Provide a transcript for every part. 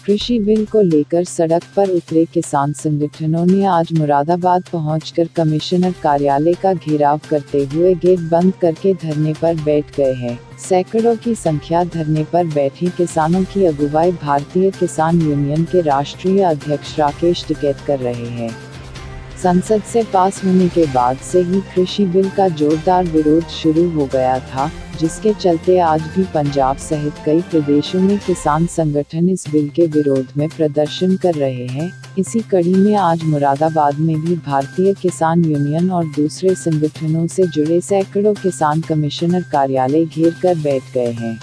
कृषि बिल को लेकर सड़क पर उतरे किसान संगठनों ने आज मुरादाबाद पहुंचकर कमिश्नर कार्यालय का घेराव करते हुए गेट बंद करके धरने पर बैठ गए हैं। सैकड़ों की संख्या धरने पर बैठे किसानों की अगुवाई भारतीय किसान यूनियन के राष्ट्रीय अध्यक्ष राकेश टिकैत कर रहे हैं। संसद से पास होने के बाद से ही कृषि बिल का जोरदार विरोध शुरू हो गया था, जिसके चलते आज भी पंजाब सहित कई प्रदेशों में किसान संगठन इस बिल के विरोध में प्रदर्शन कर रहे हैं। इसी कड़ी में आज मुरादाबाद में भी भारतीय किसान यूनियन और दूसरे संगठनों से जुड़े सैकड़ों किसान कमिश्नर कार्यालय घेर कर बैठ गए हैं।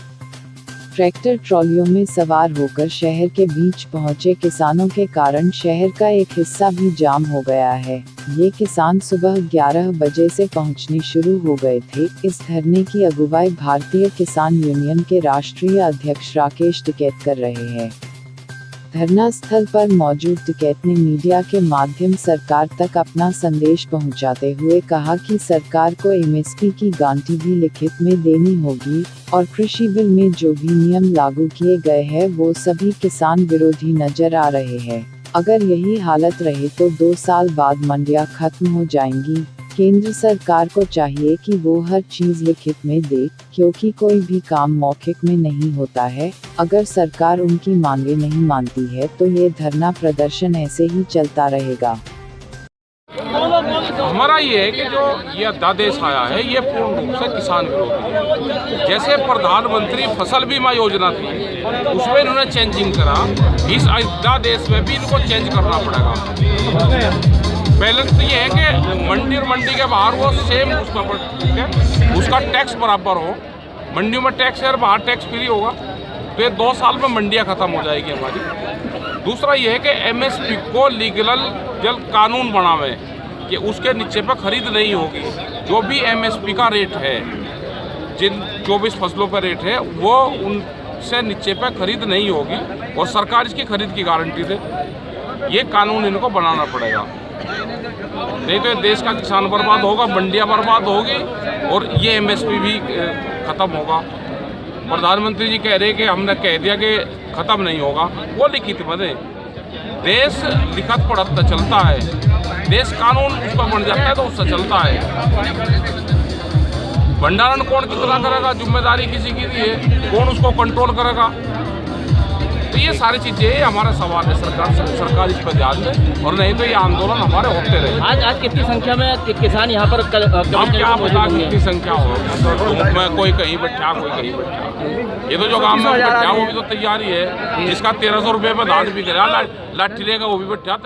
ट्रैक्टर ट्रॉलियों में सवार होकर शहर के बीच पहुंचे किसानों के कारण शहर का एक हिस्सा भी जाम हो गया है। ये किसान सुबह 11 बजे से पहुंचने शुरू हो गए थे। इस धरने की अगुवाई भारतीय किसान यूनियन के राष्ट्रीय अध्यक्ष राकेश टिकैत कर रहे हैं। धरना स्थल पर मौजूद टिकैत ने मीडिया के माध्यम सरकार तक अपना संदेश पहुंचाते हुए कहा कि सरकार को एमएसपी की गारंटी भी लिखित में देनी होगी और कृषि बिल में जो भी नियम लागू किए गए हैं वो सभी किसान विरोधी नजर आ रहे हैं। अगर यही हालत रहे तो 2 साल बाद मंडियां खत्म हो जाएंगी। केंद्र सरकार को चाहिए कि वो हर चीज लिखित में दे, क्योंकि कोई भी काम मौखिक में नहीं होता है। अगर सरकार उनकी मांगे नहीं मानती है तो ये धरना प्रदर्शन ऐसे ही चलता रहेगा। हमारा ये है कि जो ये अध्यादेश आया है ये पूर्ण रूप से किसान विरोधी है। जैसे प्रधानमंत्री फसल बीमा योजना थी उसमें इन्होंने चेंजिंग करा, इस अध्यादेश में भी इनको चेंज करना पड़ेगा। पहले तो ये है कि मंडी के बाहर वो सेम उसका टैक्स बराबर हो। मंडियों में टैक्स है और बाहर टैक्स फ्री होगा, तो ये 2 साल में मंडियाँ खत्म हो जाएगी हमारी। दूसरा ये है कि एमएसपी को लीगल कानून बनावे कि उसके नीचे पर खरीद नहीं होगी। जो भी एमएसपी का रेट है, जिन 24 फसलों पर रेट है, वो उनसे नीचे पर खरीद नहीं होगी और सरकार इसकी खरीद की गारंटी दे। ये कानून इनको बनाना पड़ेगा, नहीं तो देश का किसान बर्बाद होगा, मंडियाँ बर्बाद होगी और ये एमएसपी भी ख़त्म होगा। प्रधानमंत्री जी कह रहे कि हमने कह दिया कि ख़त्म नहीं होगा, वो लिखित में दे। देश लिखत पढ़त तो चलता है, देश कानून उस पर बन जाता है तो उससे चलता है। भंडारण कौन कितना करेगा, जिम्मेदारी किसी की नहीं है, कौन उसको कंट्रोल करेगा। तो ये सारी चीज़ें हमारा सवाल है, सरकार इस पर ध्यान दे, और नहीं तो ये आंदोलन हमारे होते रहे। आज कितनी संख्या में किसान यहाँ पर हम क्या पता कितनी संख्या हो, मैं कोई कहीं बैठा कोई कहीं बैठा। ये तो जो गाँव में बैठा वो भी तो तैयारी है, जिसका 1300 रुपये में धान बिक रहा, लाठी लेगा वो भी बैठा।